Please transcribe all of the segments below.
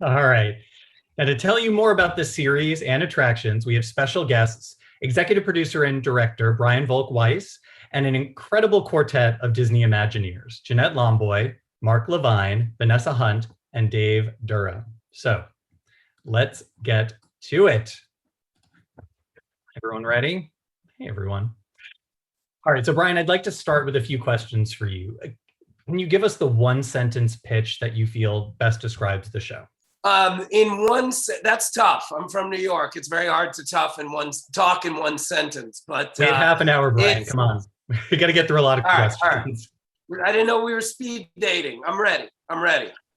All right. Now, to tell you more about this series and attractions, we have special guests, executive producer and director Brian Volk Weiss, and an incredible quartet of Disney Imagineers, Jeanette Lomboy, Mark Levine, Vanessa Hunt, and Dave Dura. So let's get to it. Everyone ready? Hey, everyone. All right, so Brian, I'd like to start with a few questions for you. Can you give us the one sentence pitch that you feel best describes the show? That's tough. I'm from New York. It's very hard to talk in one sentence. But we have half an hour, Brian. Come on, we got to get through a lot of questions. All right. I didn't know we were speed dating. I'm ready.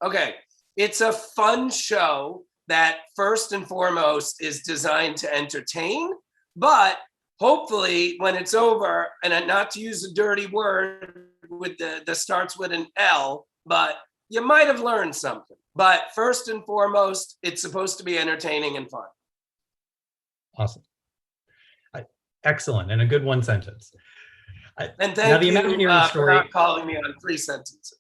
Okay, it's a fun show that first and foremost is designed to entertain, but hopefully when it's over, and not to use a dirty word with that starts with an L, but you might have learned something. But first and foremost, it's supposed to be entertaining and fun. Awesome. Excellent. And a good one sentence. And thank you for not calling me on 3 sentences.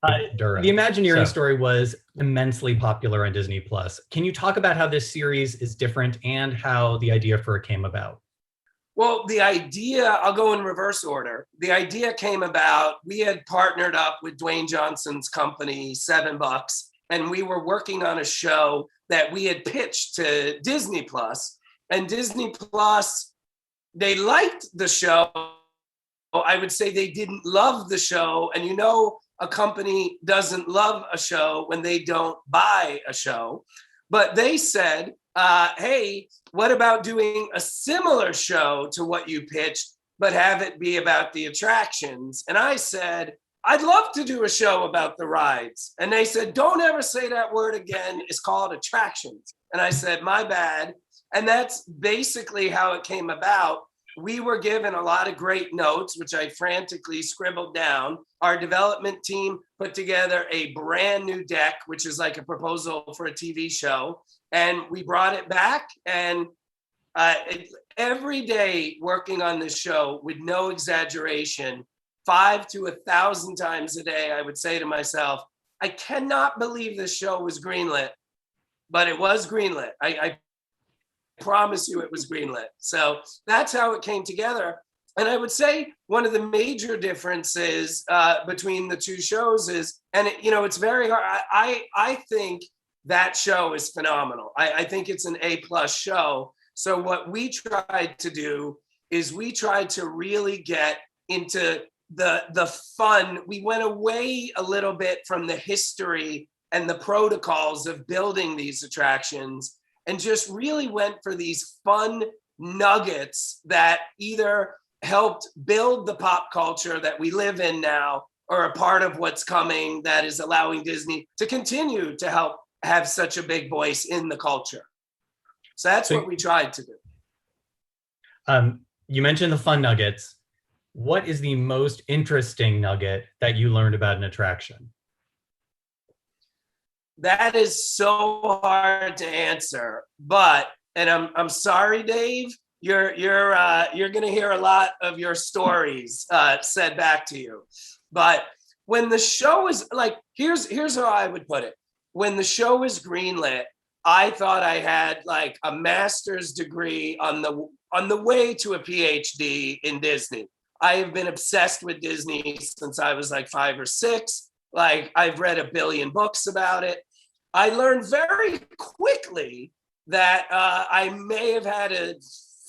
The Imagineering story was immensely popular on Disney Plus. Can you talk about how this series is different and how the idea for it came about? Well, the idea, I'll go in reverse order. The idea came about, we had partnered up with Dwayne Johnson's company, $7, and we were working on a show that we had pitched to Disney Plus. And Disney Plus, they liked the show. I would say they didn't love the show. And you know, a company doesn't love a show when they don't buy a show. But they said, hey, what about doing a similar show to what you pitched, but have it be about the attractions? And I said, I'd love to do a show about the rides. And they said, don't ever say that word again. It's called attractions. And I said, my bad. And that's basically how it came about. We were given a lot of great notes, which I frantically scribbled down. Our development team put together a brand new deck, which is like a proposal for a TV show. And we brought it back. And every day working on this show, with no exaggeration, 5 to 1,000 times a day, I would say to myself, I cannot believe this show was greenlit, but it was greenlit. I promise you it was greenlit. So that's how it came together. And I would say one of the major differences between the two shows is, and it's very hard. I think that show is phenomenal. I think it's an A+ show. So what we tried to do is we tried to really get into the fun. We went away a little bit from the history and the protocols of building these attractions and just really went for these fun nuggets that either helped build the pop culture that we live in now or a part of what's coming that is allowing Disney to continue to help have such a big voice in the culture. So that's what we tried to do. You mentioned the fun nuggets. What is the most interesting nugget that you learned about an attraction? That is so hard to answer, and I'm sorry, Dave. You're gonna hear a lot of your stories said back to you. But when the show is like, here's how I would put it. When the show is greenlit, I thought I had like a master's degree on the way to a PhD in Disney. I have been obsessed with Disney since I was like 5 or 6. Like, I've read a billion books about it. I learned very quickly that I may have had a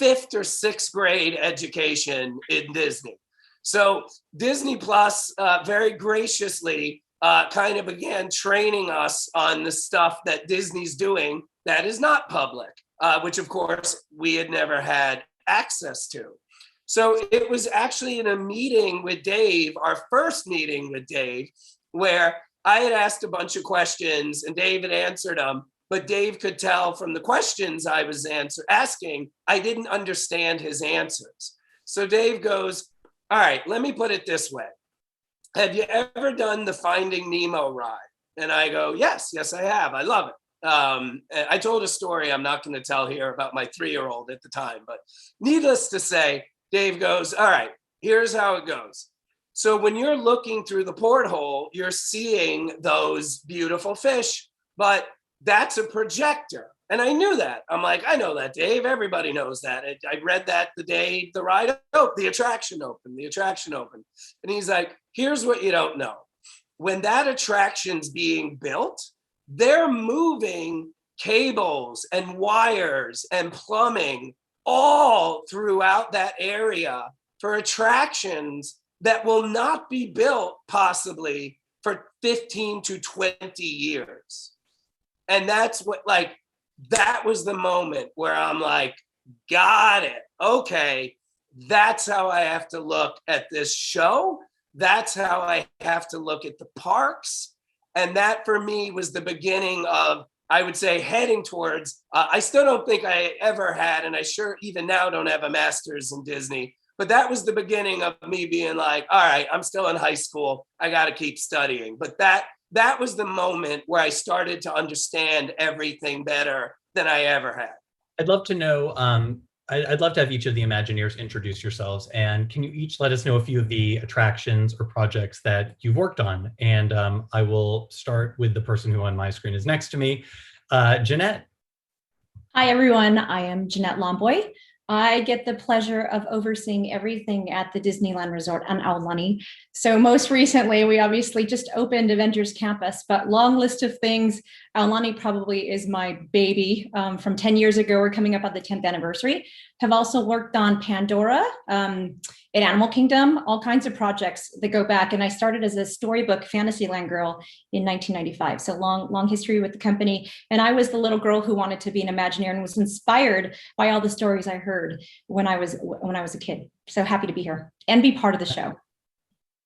5th or 6th grade education in Disney. So Disney Plus very graciously kind of began training us on the stuff that Disney's doing that is not public, which of course we had never had access to. So it was actually in a meeting with Dave, our first meeting with Dave, where I had asked a bunch of questions and Dave had answered them, but Dave could tell from the questions I was asking, I didn't understand his answers. So Dave goes, all right, let me put it this way. Have you ever done the Finding Nemo ride? And I go, yes, I have. I love it. I told a story I'm not going to tell here about my 3-year-old at the time, but needless to say, Dave goes, all right, here's how it goes. So when you're looking through the porthole, you're seeing those beautiful fish, but that's a projector. And I knew that. I'm like, I know that, Dave. Everybody knows that. I read that the day the ride opened, the attraction opened. And he's like, here's what you don't know. When that attraction's being built, they're moving cables and wires and plumbing all throughout that area for attractions that will not be built possibly for 15 to 20 years. And that's what, like, that was the moment where I'm like, got it. Okay, that's how I have to look at this show. That's how I have to look at the parks. And that for me was the beginning of, I would say, heading towards, I still don't think I ever had, and I sure even now don't have a master's in Disney, but that was the beginning of me being like, all right, I'm still in high school. I got to keep studying. But that was the moment where I started to understand everything better than I ever had. I'd love to know, I'd love to have each of the Imagineers introduce yourselves. And can you each let us know a few of the attractions or projects that you've worked on? And I will start with the person who on my screen is next to me, Jeanette. Hi, everyone. I am Jeanette Lomboy. I get the pleasure of overseeing everything at the Disneyland Resort on Aulani. So most recently, we obviously just opened Avengers Campus, but long list of things. Aulani probably is my baby from 10 years ago. We're coming up on the 10th anniversary. Have also worked on Pandora, in Animal Kingdom, all kinds of projects that go back. And I started as a storybook Fantasyland girl in 1995. So long history with the company. And I was the little girl who wanted to be an Imagineer and was inspired by all the stories I heard when I was a kid. So happy to be here and be part of the show.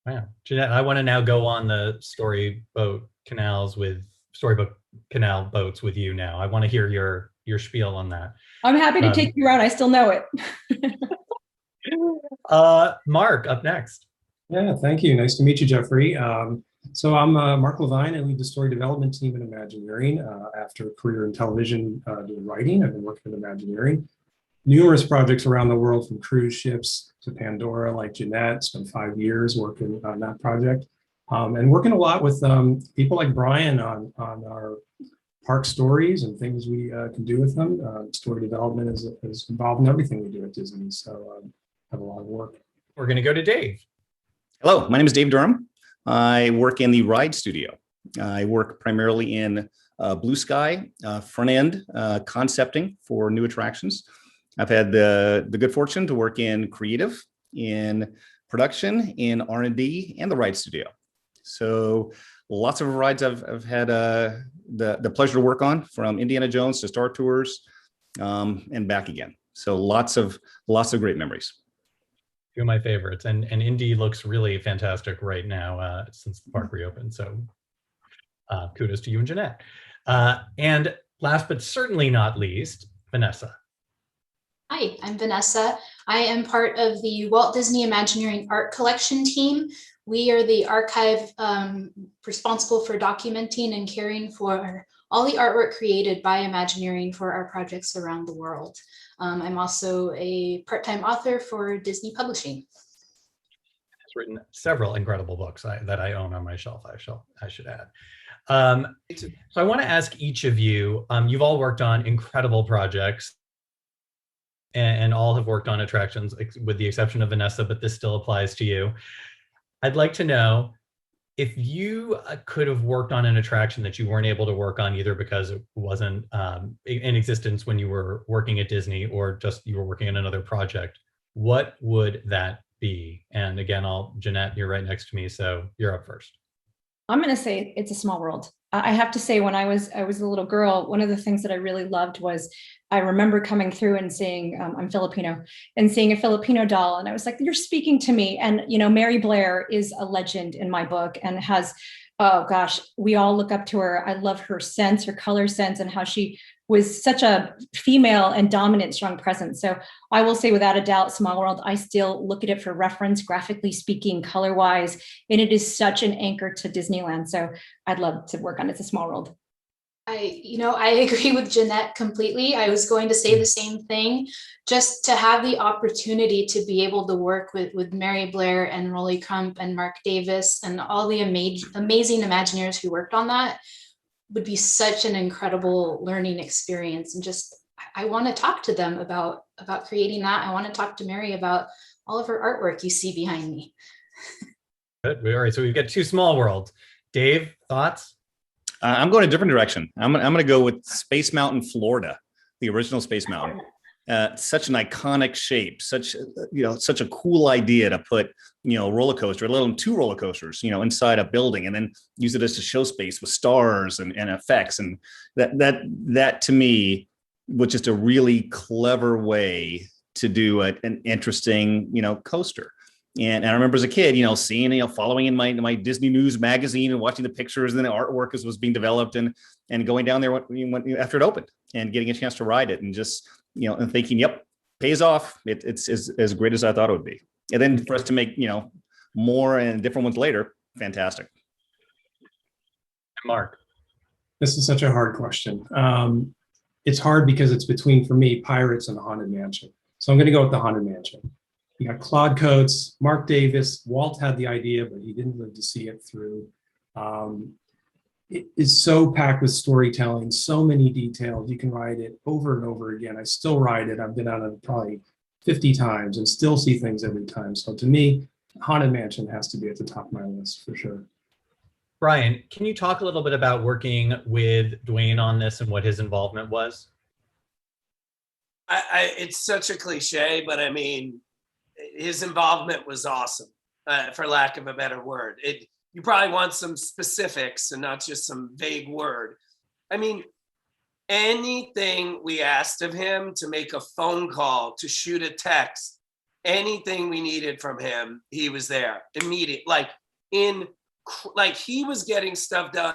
Wow, Jeanette, I want to now go on the storybook canal boats with you now. I want to hear your spiel on that. I'm happy to take you around. I still know it. Mark, up next. Yeah, thank you. Nice to meet you, Jeffrey. So I'm Mark Levine. I lead the story development team in Imagineering. After a career in television doing writing, I've been working in Imagineering. Numerous projects around the world, from cruise ships to Pandora, like Jeanette. Spent 5 years working on that project. And working a lot with people like Brian on our park stories and things we can do with them. Story development is involved in everything we do at Disney. So have a lot of work. We're going to go to Dave. Hello, my name is Dave Durham. I work in the ride studio. I work primarily in blue sky, front end concepting for new attractions. I've had the good fortune to work in creative, in production, in R&D, and the ride studio. So lots of rides I've had the pleasure to work on, from Indiana Jones to Star Tours and back again. So lots of great memories. Two of my favorites, and Indy looks really fantastic right now since the park reopened. So kudos to you and Jeanette. And last but certainly not least, Vanessa. Hi, I'm Vanessa. I am part of the Walt Disney Imagineering Art Collection team. We are the archive responsible for documenting and caring for all the artwork created by Imagineering for our projects around the world. I'm also a part-time author for Disney Publishing. Has written several incredible books that I own on my shelf, I should add. So I want to ask each of you, you've all worked on incredible projects and all have worked on attractions, with the exception of Vanessa, but this still applies to you. I'd like to know, if you could have worked on an attraction that you weren't able to work on, either because it wasn't in existence when you were working at Disney, or just you were working on another project, what would that be? And again, Jeanette, you're right next to me, so you're up first. I'm going to say It's a Small World. I have to say, when I was a little girl, one of the things that I really loved was, I remember coming through and seeing, I'm Filipino, and seeing a Filipino doll. And I was like, you're speaking to me. And, Mary Blair is a legend in my book and has, oh gosh, we all look up to her. I love her sense, her color sense, and how she was such a female and dominant, strong presence. So I will say, without a doubt, Small World, I still look at it for reference, graphically speaking, color-wise, and it is such an anchor to Disneyland. So I'd love to work on It's a Small World. I agree with Jeanette completely. I was going to say the same thing. Just to have the opportunity to be able to work with Mary Blair and Rolly Crump and Mark Davis and all the amazing Imagineers who worked on that would be such an incredible learning experience. And just, I want to talk to them about creating that. I want to talk to Mary about all of her artwork you see behind me. Good. All right. So we've got two small worlds. Dave, thoughts? I'm going a different direction. I'm going to go with Space Mountain, Florida, the original Space Mountain. Such an iconic shape, such a cool idea to put, a roller coaster, let alone two roller coasters, inside a building, and then use it as a show space with stars and effects. And that to me was just a really clever way to do an interesting, coaster. And I remember as a kid, seeing, following in my Disney News magazine and watching the pictures and the artwork as was being developed and going down there after it opened and getting a chance to ride it and just, and thinking, yep, pays off. It's as great as I thought it would be. And then for us to make, more and different ones later, fantastic. Mark. This is such a hard question. It's hard because it's between, for me, Pirates and the Haunted Mansion. So I'm going to go with the Haunted Mansion. You got Claude Coates, Mark Davis. Walt had the idea, but he didn't live to see it through. It is so packed with storytelling, so many details. You can ride it over and over again. I still ride it. I've been on it probably 50 times and still see things every time. So to me, Haunted Mansion has to be at the top of my list for sure. Brian, can you talk a little bit about working with Dwayne on this and what his involvement was? It's such a cliche, but I mean, his involvement was awesome, for lack of a better word. You probably want some specifics and not just some vague word. I mean, anything we asked of him, to make a phone call, to shoot a text, anything we needed from him, he was there immediate. Like he was getting stuff done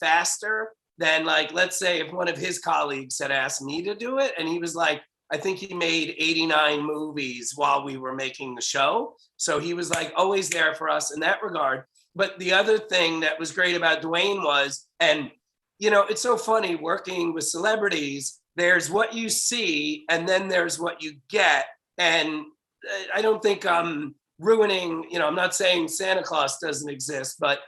faster than, like, let's say if one of his colleagues had asked me to do it, and he was like, I think he made 89 movies while we were making the show. So he was like always there for us in that regard. But the other thing that was great about Dwayne was, and it's so funny working with celebrities, there's what you see and then there's what you get. And I don't think I'm ruining, I'm not saying Santa Claus doesn't exist, but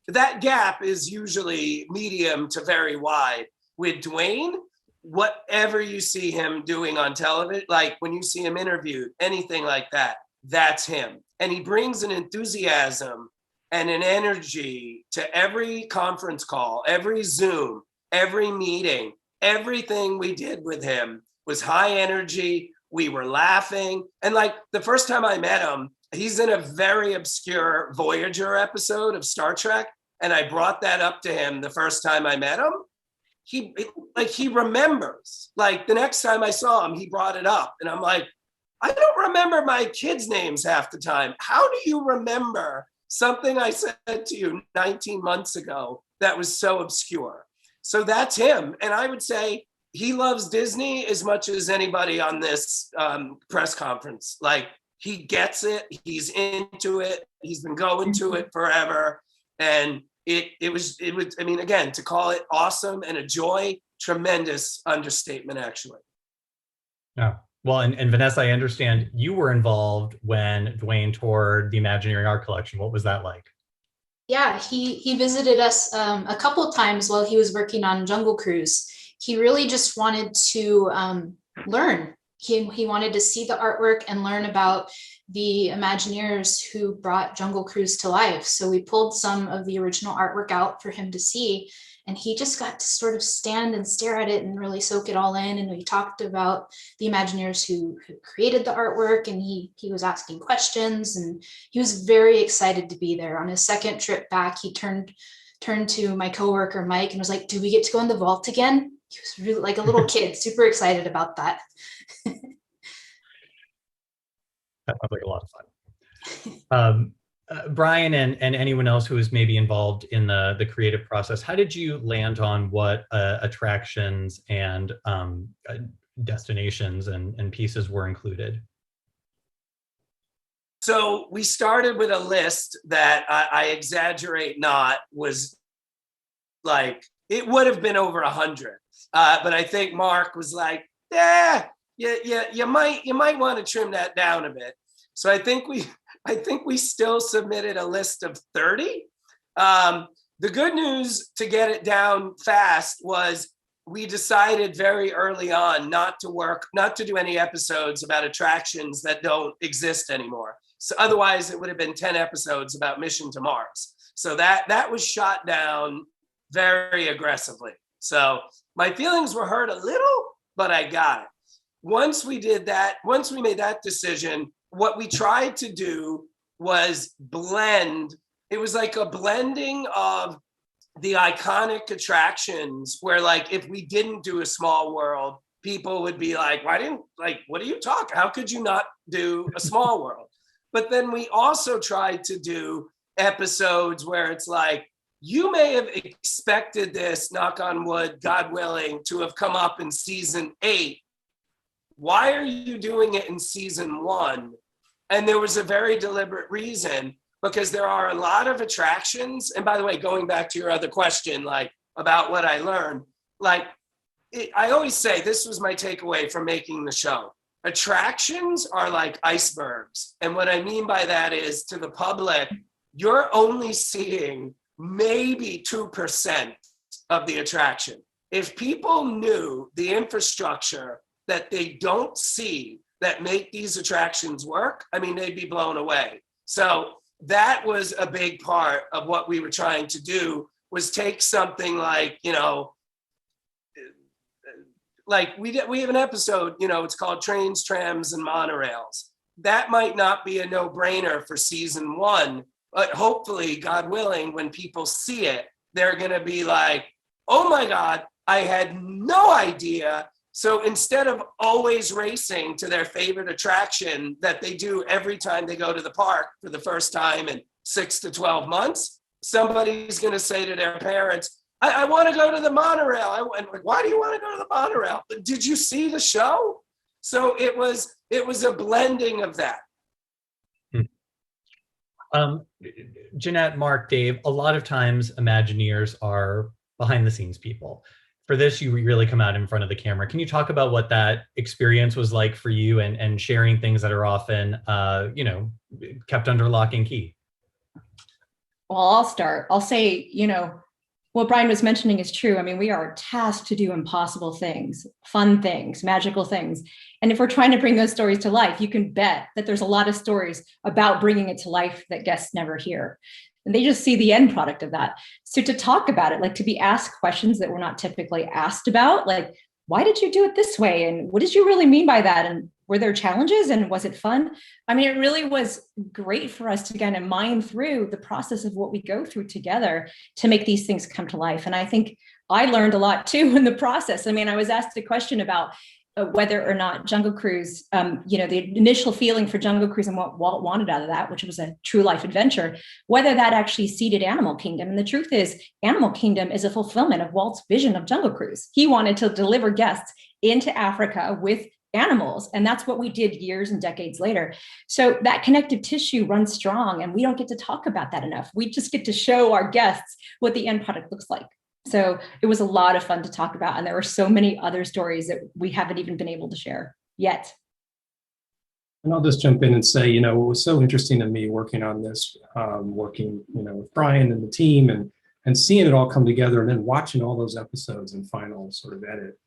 that gap is usually medium to very wide. With Dwayne, whatever you see him doing on television, like when you see him interviewed, anything like that, that's him. And he brings an enthusiasm and an energy to every conference call, every Zoom, every meeting. Everything we did with him was high energy. We were laughing. And like the first time I met him, he's in a very obscure Voyager episode of Star Trek. And I brought that up to him the first time I met him. He remembers. Like the next time I saw him, he brought it up. And I'm like, I don't remember my kids' names half the time. How do you remember something I said to you 19 months ago that was so obscure? So that's him. And I would say he loves Disney as much as anybody on this press conference. Like, he gets it. He's into it. He's been going to it forever. And it was, I mean, again, to call it awesome and a joy, tremendous understatement, actually. Yeah. Well, and Vanessa, I understand you were involved when Dwayne toured the Imagineering Art Collection. What was that like? Yeah, he visited us a couple of times while he was working on Jungle Cruise. He really just wanted to learn. He wanted to see the artwork and learn about the Imagineers who brought Jungle Cruise to life. So we pulled some of the original artwork out for him to see, and he just got to sort of stand and stare at it and really soak it all in. And we talked about the Imagineers who created the artwork, and he was asking questions, and he was very excited to be there. On his second trip back, he turned to my coworker Mike and was like, "Do we get to go in the vault again?" He was really like a little kid, super excited about that. That sounds like a lot of fun. Brian and anyone else who was maybe involved in the creative process, how did you land on what attractions and destinations and pieces were included? So we started with a list that I exaggerate not, was like it would have been over 100. But I think Mark was like, yeah, you might want to trim that down a bit. So I think we still submitted a list of 30. The good news to get it down fast was we decided very early on not to do any episodes about attractions that don't exist anymore. So otherwise it would have been 10 episodes about Mission to Mars. So that was shot down very aggressively. So my feelings were hurt a little, but I got it. Once we made that decision, what we tried to do was blend. It was like a blending of the iconic attractions where, like, if we didn't do a small world, people would be like, what are you talking? How could you not do a small world? But then we also tried to do episodes where it's like, you may have expected this, knock on wood, God willing, to have come up in season 8. Why are you doing it in season 1? And there was a very deliberate reason, because there are a lot of attractions. And by the way, going back to your other question, like about what I learned, I always say this was my takeaway from making the show. Attractions are like icebergs. And what I mean by that is, to the public, you're only seeing maybe 2% of the attraction. If people knew the infrastructure that they don't see that make these attractions work, I mean, they'd be blown away. So that was a big part of what we were trying to do, was take something like, like we have an episode, it's called Trains, Trams, and Monorails. That might not be a no-brainer for season 1, but hopefully, God willing, when people see it, they're going to be like, oh my God, I had no idea. So instead of always racing to their favorite attraction that they do every time they go to the park for the first time in 6 to 12 months, somebody's going to say to their parents, I want to go to the monorail. Why do you want to go to the monorail? Did you see the show? So it was a blending of that. Jeanette, Mark, Dave, a lot of times Imagineers are behind the scenes people. For this, you really come out in front of the camera. Can you talk about what that experience was like for you, and sharing things that are often, kept under lock and key? Well, I'll start. I'll say, what Brian was mentioning is true. I mean, we are tasked to do impossible things, fun things, magical things. And if we're trying to bring those stories to life, you can bet that there's a lot of stories about bringing it to life that guests never hear. And they just see the end product of that. So to talk about it, like to be asked questions that we're not typically asked about, like, why did you do it this way? And what did you really mean by that? And were there challenges, and was it fun? I mean, it really was great for us to kind of mine through the process of what we go through together to make these things come to life. And I think I learned a lot too in the process. I mean, I was asked a question about whether or not Jungle Cruise, the initial feeling for Jungle Cruise and what Walt wanted out of that, which was a true life adventure, whether that actually seeded Animal Kingdom. And the truth is, Animal Kingdom is a fulfillment of Walt's vision of Jungle Cruise. He wanted to deliver guests into Africa with animals. And that's what we did years and decades later. So that connective tissue runs strong, and we don't get to talk about that enough. We just get to show our guests what the end product looks like. So it was a lot of fun to talk about. And there were so many other stories that we haven't even been able to share yet. And I'll just jump in and say, what was so interesting to me working on this, working, with Brian and the team, and seeing it all come together, and then watching all those episodes and final sort of edit.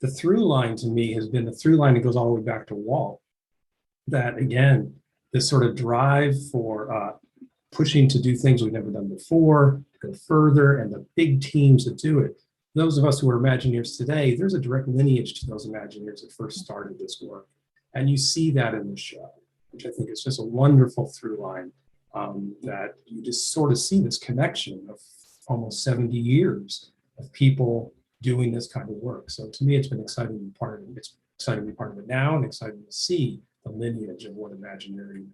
The through line to me has been the through line that goes all the way back to Walt. That, again, this sort of drive for pushing to do things we've never done before, go further, and the big teams that do it. Those of us who are Imagineers today, there's a direct lineage to those Imagineers that first started this work. And you see that in the show, which I think is just a wonderful through line, that you just sort of see this connection of almost 70 years of people doing this kind of work. So to me, it's been exciting to be part of it. It's exciting to be part of it now, and exciting to see the lineage of what Imagineering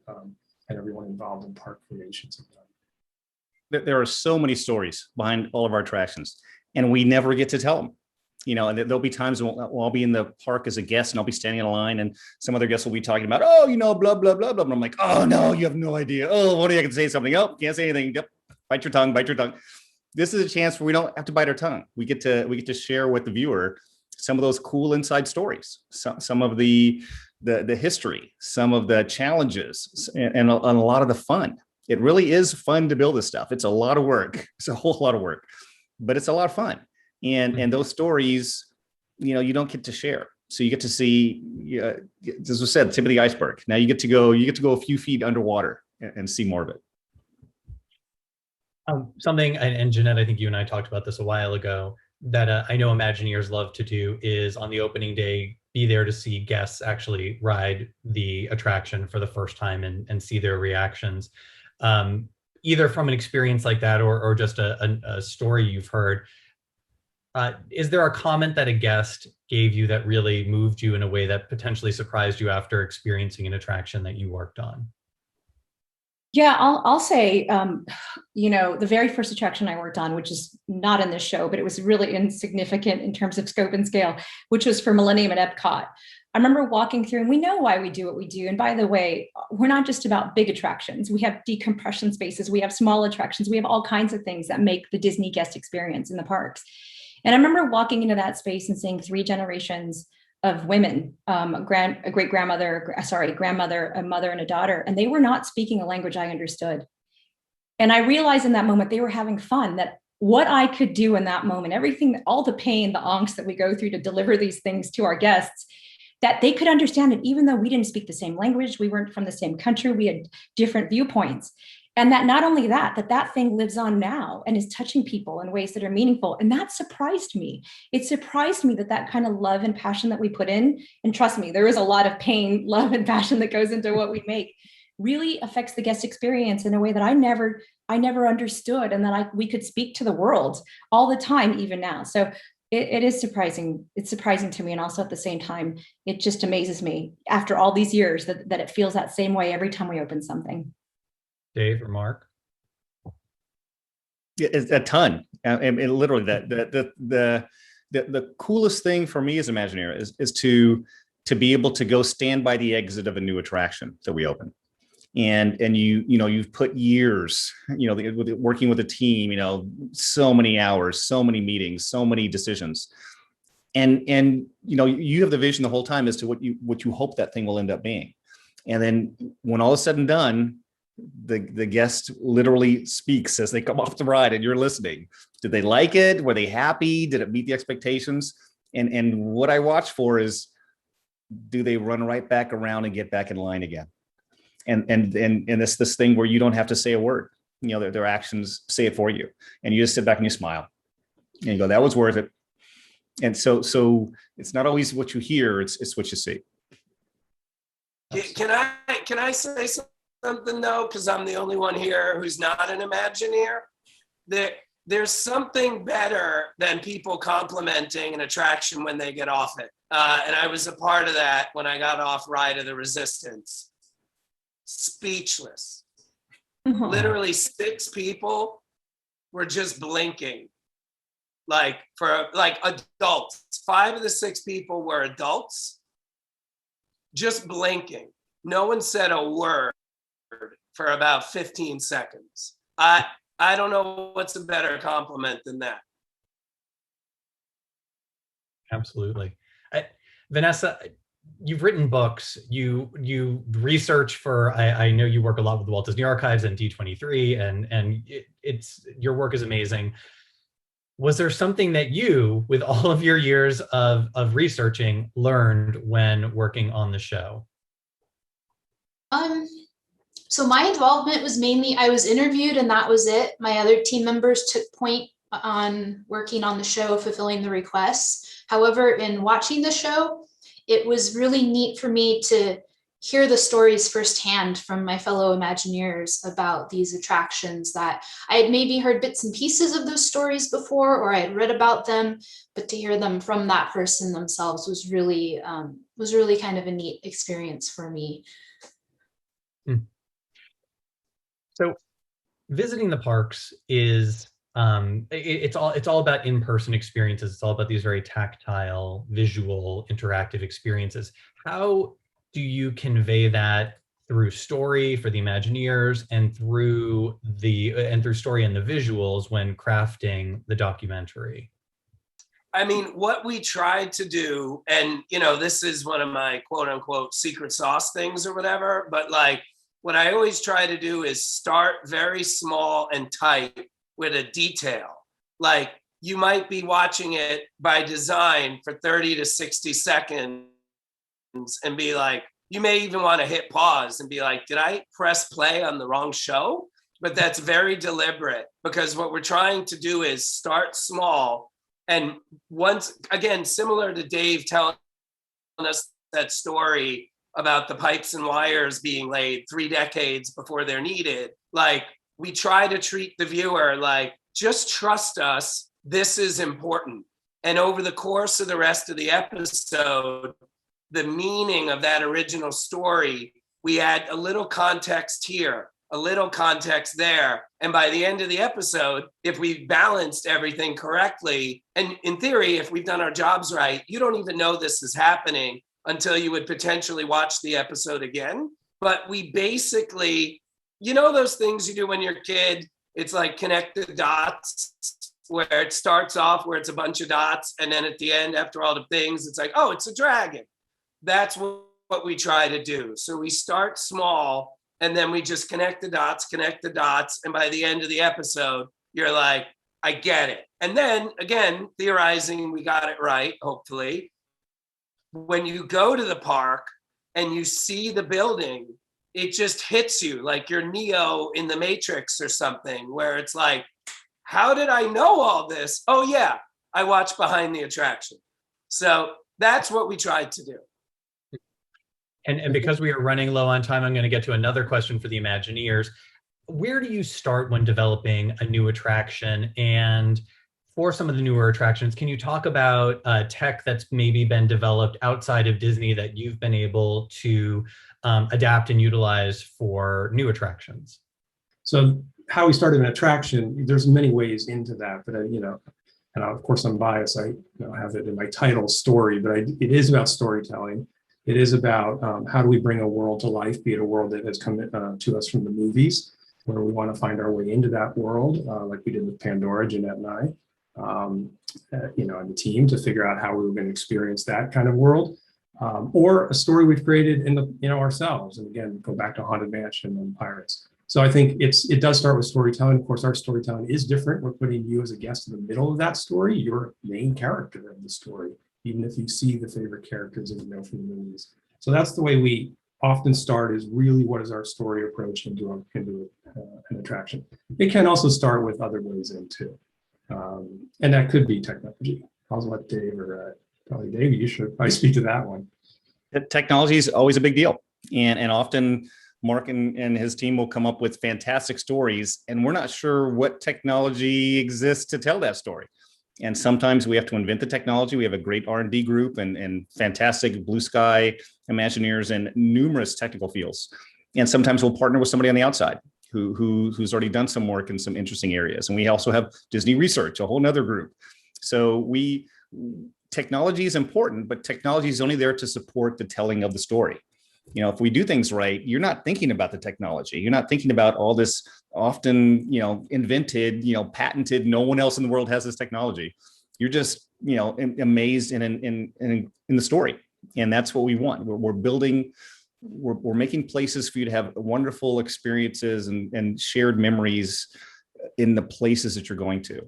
and everyone involved in park creations have done. There are so many stories behind all of our attractions, and we never get to tell them. And there'll be times when I'll be in the park as a guest, and I'll be standing in a line, and some other guests will be talking about, blah, blah, blah, blah. And I'm like, oh, no, you have no idea. Oh, what are you going to say something? Oh, can't say anything. Yep. Bite your tongue. this is a chance where we don't have to bite our tongue. We get to share with the viewer some of those cool inside stories, some of the history, some of the challenges, and a lot of the fun. It really is fun to build this stuff. It's a lot of work. It's a whole lot of work, but it's a lot of fun. And those stories, you don't get to share. So you get to see, as was said, tip of the iceberg. Now you get to go a few feet underwater and see more of it. Something, and Jeanette, I think you and I talked about this a while ago, that I know Imagineers love to do is on the opening day, be there to see guests actually ride the attraction for the first time and see their reactions. Either from an experience like that or just a story you've heard. Is there a comment that a guest gave you that really moved you in a way that potentially surprised you after experiencing an attraction that you worked on? Yeah, I'll say, the very first attraction I worked on, which is not in this show, but it was really insignificant in terms of scope and scale, which was for Millennium at Epcot. I remember walking through, and we know why we do what we do. And by the way, we're not just about big attractions. We have decompression spaces. We have small attractions. We have all kinds of things that make the Disney guest experience in the parks. And I remember walking into that space and seeing 3 generations of women, a grandmother, a mother, and a daughter, and they were not speaking a language I understood. And I realized in that moment they were having fun, that what I could do in that moment, everything, all the pain, the angst that we go through to deliver these things to our guests, that they could understand it, even though we didn't speak the same language, we weren't from the same country, we had different viewpoints. And that not only that thing lives on now and is touching people in ways that are meaningful. And that surprised me. It surprised me that kind of love and passion that we put in, and trust me, there is a lot of pain, love, and passion that goes into what we make, really affects the guest experience in a way that I never understood, and that we could speak to the world all the time, even now. So it is surprising. It's surprising to me. And also at the same time, it just amazes me after all these years that it feels that same way every time we open something. Dave or Mark? Yeah, a ton. Literally, the coolest thing for me as Imagineer is to be able to go stand by the exit of a new attraction that we open, and you've put years, working with a team, so many hours, so many meetings, so many decisions, and you have the vision the whole time as to what you hope that thing will end up being, and then when all is said and done, the guest literally speaks as they come off the ride and you're listening. Did they like it? Were they happy? Did it meet the expectations? And what I watch for is, do they run right back around and get back in line again? And it's this thing where you don't have to say a word. Their actions say it for you. And you just sit back and you smile. And you go, that was worth it. And so it's not always what you hear, it's what you see. Can I say something though, because I'm the only one here who's not an Imagineer? There's something better than people complimenting an attraction when they get off it. And I was a part of that when I got off Ride of the Resistance. Speechless. Mm-hmm. Literally 6 people were just blinking. For adults. 5 of the 6 people were adults, just blinking. No one said a word for about 15 seconds. I don't know what's a better compliment than that. Absolutely. Vanessa, you've written books, you research for, I know you work a lot with the Walt Disney Archives and D23, and your work is amazing. Was there something that you, with all of your years of researching, learned when working on the show? So my involvement was mainly, I was interviewed and that was it. My other team members took point on working on the show, fulfilling the requests. However, in watching the show, it was really neat for me to hear the stories firsthand from my fellow Imagineers about these attractions that I had maybe heard bits and pieces of those stories before, or I had read about them, but to hear them from that person themselves was really kind of a neat experience for me. So visiting the parks is it's all about in-person experiences. It's all about these very tactile, visual, interactive experiences. How do you convey that through story for the Imagineers and through story and the visuals when crafting the documentary? I mean, what we tried to do, and this is one of my quote unquote secret sauce things or whatever, but like what I always try to do is start very small and tight with a detail. Like you might be watching it by design for 30 to 60 seconds and be like, you may even want to hit pause and be like, did I press play on the wrong show? But that's very deliberate, because what we're trying to do is start small. And once again, similar to Dave telling us that story about the pipes and wires being laid 3 decades before they're needed, like we try to treat the viewer like, just trust us, this is important. And over the course of the rest of the episode, the meaning of that original story, we add a little context here, a little context there. And by the end of the episode, if we've balanced everything correctly, and in theory, if we've done our jobs right, you don't even know this is happening until you would potentially watch the episode again. But we basically, those things you do when you're a kid, it's like connect the dots, where it starts off where it's a bunch of dots. And then at the end, after all the things, it's like, oh, it's a dragon. That's what we try to do. So we start small and then we just connect the dots. And by the end of the episode, you're like, I get it. And then again, theorizing, we got it right, hopefully. When you go to the park and you see the building, it just hits you like you're Neo in the Matrix or something, where it's like, how did I know all this? Oh yeah, I watched Behind the Attraction. So that's what we tried to do. And because we are running low on time, I'm going to get to another question for the Imagineers. Where do you start when developing a new attraction? And for some of the newer attractions, can you talk about tech that's maybe been developed outside of Disney that you've been able to adapt and utilize for new attractions? So how we started an attraction, there's many ways into that, but and of course I'm biased. I have it in my title, story, but it is about storytelling. It is about how do we bring a world to life, be it a world that has come to us from the movies, where we want to find our way into that world, like we did with Pandora, Jeanette and I, and the team, to figure out how we were going to experience that kind of world, or a story we've created in ourselves. And again, go back to Haunted Mansion and Pirates. So I think it does start with storytelling. Of course, our storytelling is different. We're putting you as a guest in the middle of that story. You're main character of the story, even if you see the favorite characters that you know from the movies. So that's the way we often start, is really what is our story approach into an attraction. It can also start with other ways in too. And that could be technology. I'll let Dave, or probably Dave, you should probably speak to that one. Technology is always a big deal. And often Mark and his team will come up with fantastic stories, and we're not sure what technology exists to tell that story. And sometimes we have to invent the technology. We have a great R&D group and fantastic blue sky Imagineers in numerous technical fields. And sometimes we'll partner with somebody on the outside who's already done some work in some interesting areas. And we also have Disney Research, a whole nother group. So technology is important, but technology is only there to support the telling of the story. If we do things right, you're not thinking about the technology. You're not thinking about all this often, invented, patented, no one else in the world has this technology. You're just, amazed in the story. And that's what we want. We're building, we're making places for you to have wonderful experiences and shared memories in the places that you're going to.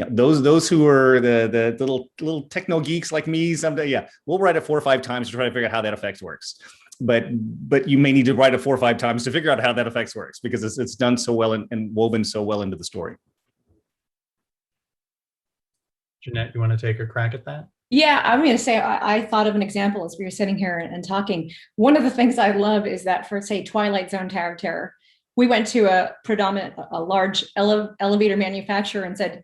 Those who are the little techno geeks like me, someday, we'll write it 4 or 5 times to try to figure out how that effect works. But you may need to write it 4 or 5 times to figure out how that effects works, because it's done so well and woven so well into the story. Jeanette, you want to take a crack at that? Yeah, I'm going to say I thought of an example as we were sitting here and talking. One of the things I love is that for, say, Twilight Zone Tower of Terror, we went to a large elevator manufacturer and said,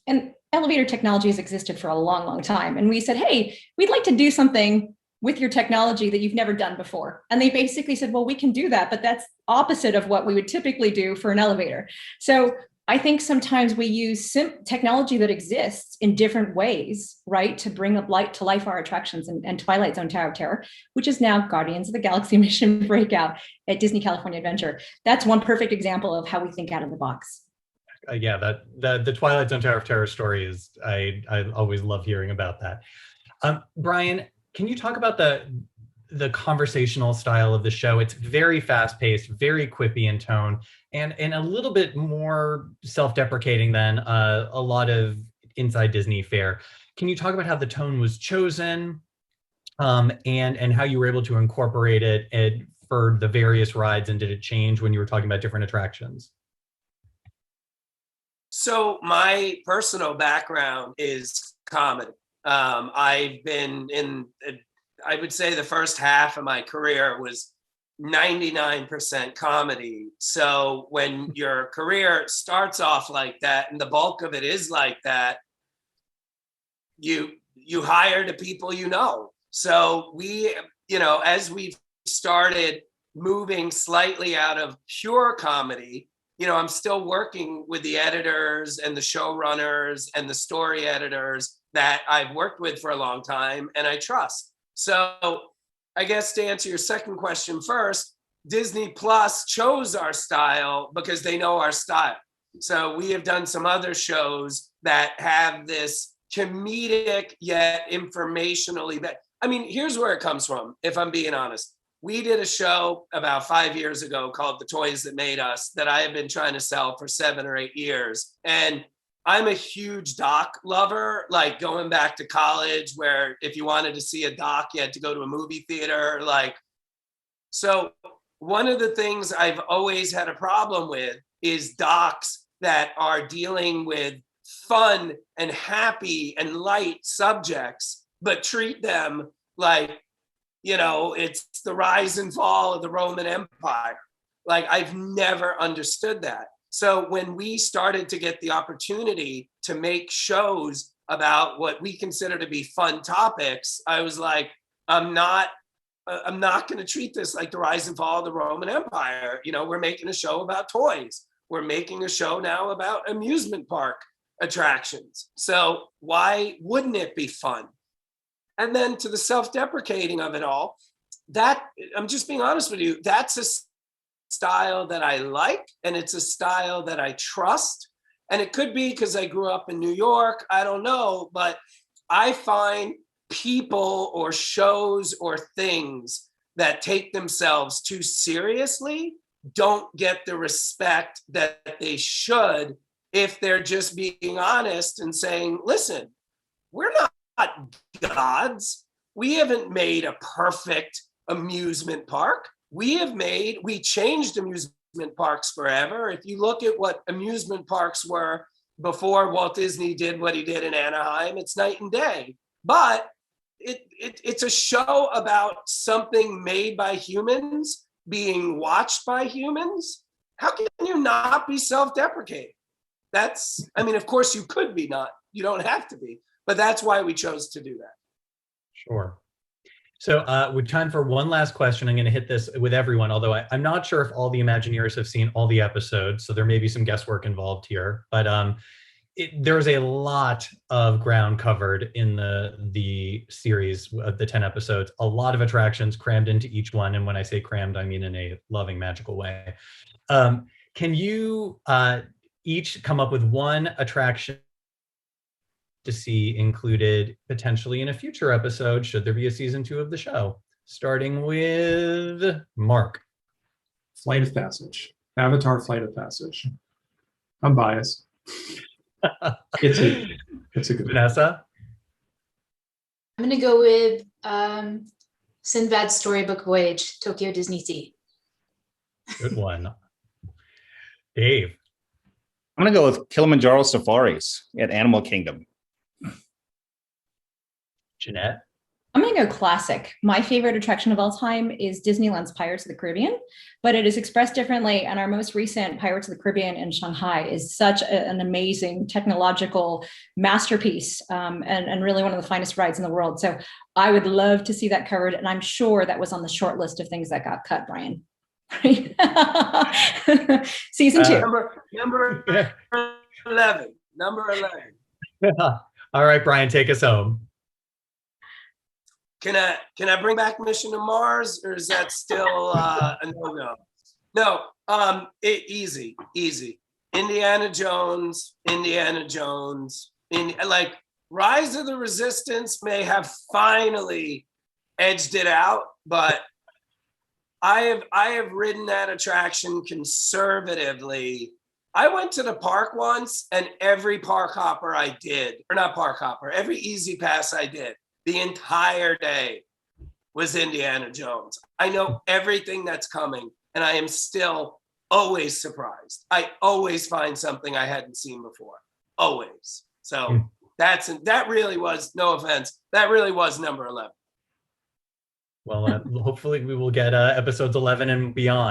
and elevator technology has existed for a long, long time. And we said, hey, we'd like to do something with your technology that you've never done before. And they basically said, well, we can do that, but that's opposite of what we would typically do for an elevator. So I think sometimes we use technology that exists in different ways, right, to bring up light to life our attractions, and Twilight Zone Tower of Terror, which is now Guardians of the Galaxy Mission Breakout at Disney California Adventure. That's one perfect example of how we think out of the box. Yeah, the Twilight Zone Tower of Terror story is, I always love hearing about that. Brian, can you talk about the conversational style of the show? It's very fast paced, very quippy in tone, and a little bit more self-deprecating than a lot of Inside Disney fare. Can you talk about how the tone was chosen, and how you were able to incorporate it for the various rides, and did it change when you were talking about different attractions? So my personal background is comedy. I've been I would say the first half of my career was 99% comedy. So when your career starts off like that, and the bulk of it is like that, you hire the people you know. So we, as we've started moving slightly out of pure comedy, I'm still working with the editors and the showrunners and the story editors that I've worked with for a long time and I trust. So I guess to answer your second question first, Disney Plus chose our style because they know our style. So we have done some other shows that have this comedic yet informationally here's where it comes from, if I'm being honest. We did a show about 5 years ago called The Toys That Made Us that I have been trying to sell for 7 or 8 years. And I'm a huge doc lover, like going back to college where if you wanted to see a doc, you had to go to a movie theater. So one of the things I've always had a problem with is docs that are dealing with fun and happy and light subjects, but treat them like, it's the rise and fall of the Roman Empire. I've never understood that. So when we started to get the opportunity to make shows about what we consider to be fun topics, I was like, I'm not going to treat this like the rise and fall of the Roman Empire. We're making a show about toys. We're making a show now about amusement park attractions. So why wouldn't it be fun? And then to the self-deprecating of it all, that, I'm just being honest with you, that's a style that I like, and it's a style that I trust. And it could be because I grew up in New York, I don't know, but I find people or shows or things that take themselves too seriously don't get the respect that they should if they're just being honest and saying, listen, we're not gods. We haven't made a perfect amusement park. We changed amusement parks forever. If you look at what amusement parks were before Walt Disney did what he did in Anaheim, it's night and day. But it's a show about something made by humans being watched by humans. How can you not be self-deprecating? Of course you could be not. You don't have to be. But that's why we chose to do that. Sure. So with time for one last question, I'm going to hit this with everyone, although I'm not sure if all the Imagineers have seen all the episodes, so there may be some guesswork involved here. But there's a lot of ground covered in the series of the 10 episodes, a lot of attractions crammed into each one. And when I say crammed, I mean in a loving, magical way. Can you each come up with one attraction to see included potentially in a future episode, should there be a season 2 of the show? Starting with Mark. Flight of Passage. Avatar Flight of Passage. I'm biased. It's a good Vanessa? I'm going to go with Sinbad's Storybook Voyage, Tokyo Disney Sea. Good one. Dave? I'm going to go with Kilimanjaro Safaris at Animal Kingdom. Jeanette? I'm going to go classic. My favorite attraction of all time is Disneyland's Pirates of the Caribbean, but it is expressed differently. And our most recent Pirates of the Caribbean in Shanghai is such an amazing technological masterpiece, and really one of the finest rides in the world. So I would love to see that covered. And I'm sure that was on the short list of things that got cut, Brian. Right? Season 2. Number 11. Number 11. All right, Brian, take us home. Can I bring back Mission to Mars, or is that still a no-go? No, easy. Indiana Jones. Like Rise of the Resistance may have finally edged it out, but I have ridden that attraction conservatively. I went to the park once, and every park hopper I did, or not park hopper, every Easy Pass I did, the entire day was Indiana Jones. I know everything that's coming, and I am still always surprised. I always find something I hadn't seen before, always. So that really was, no offense, that really was number 11. Well, hopefully we will get episodes 11 and beyond.